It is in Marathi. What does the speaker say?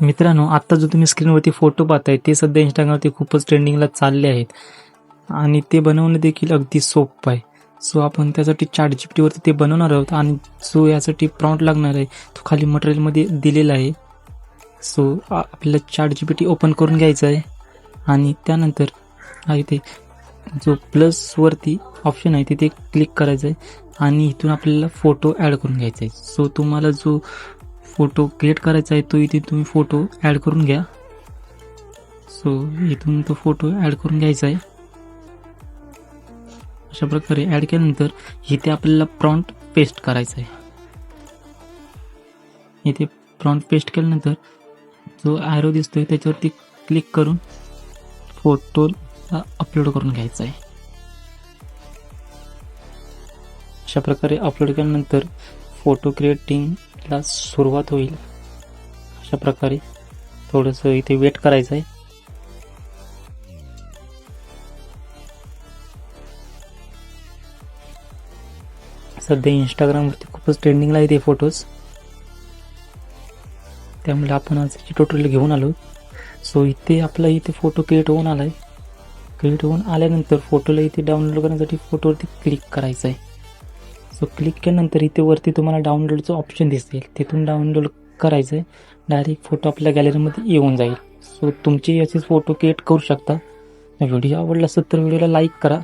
मित्रांनो, आत्ता जो तुम्ही स्क्रीनवरती फोटो पाहताय ते सध्या इंस्टाग्रामवरती खूपच ट्रेंडिंगला चालले आहेत आणि ते बनवणं देखील अगदी सोपं आहे. सो आपण त्यासाठी ChatGPTवरती ते बनवणार आहोत आणि जो यासाठी प्रॉम्प्ट लागणार आहे तो खाली मटेरियलमध्ये दिलेला आहे. सो आपल्याला ChatGPT ओपन करून घ्यायचं आहे आणि त्यानंतर इथे जो प्लसवरती ऑप्शन आहे तिथे क्लिक करायचं आहे आणि इथून आपल्याला फोटो ॲड करून घ्यायचा आहे. सो तुम्हाला जो फोटो क्रिएट करायचा आहे तो इथे तुम्ही फोटो ॲड करून घ्या. सो इथून तो फोटो ॲड करून घ्यायचा आहे. अशा प्रकारे ॲड केल्यानंतर इथे आपल्याला प्रॉम्प्ट पेस्ट करायचा आहे. इथे प्रॉम्प्ट पेस्ट केल्यानंतर जो ॲरो दिसतोय त्याच्यावरती क्लिक करून फोटो अपलोड करून घ्यायचा आहे. अशा प्रकारे अपलोड केल्यानंतर फोटो क्रिएटिंगला सुरुवात होईल. अशा प्रकारे थोडंसं इथे वेट करायचं आहे. सध्या इंस्टाग्रामवरती खूपच ट्रेंडिंगला आहे ते फोटोज, त्यामुळे आपण आज ट्युटोरियल घेऊन आलो. सो इथे आपला इथे फोटो क्रिएट होऊन आला आहे. क्रिएट होऊन आल्यानंतर फोटोला इथे डाउनलोड करण्यासाठी फोटोवरती क्लिक करायचं आहे. सो क्लिक केल्यानंतर इथे वरती तुम्हाला डाउनलोडचं ऑप्शन दिसेल, तिथून डाउनलोड करायचं आहे. डायरेक्ट फोटो आपल्या गॅलरीमध्ये येऊन जाईल. सो तुमचे असेच फोटो क्रिएट करू शकता. व्हिडिओ आवडला असेल तर व्हिडिओला लाईक करा.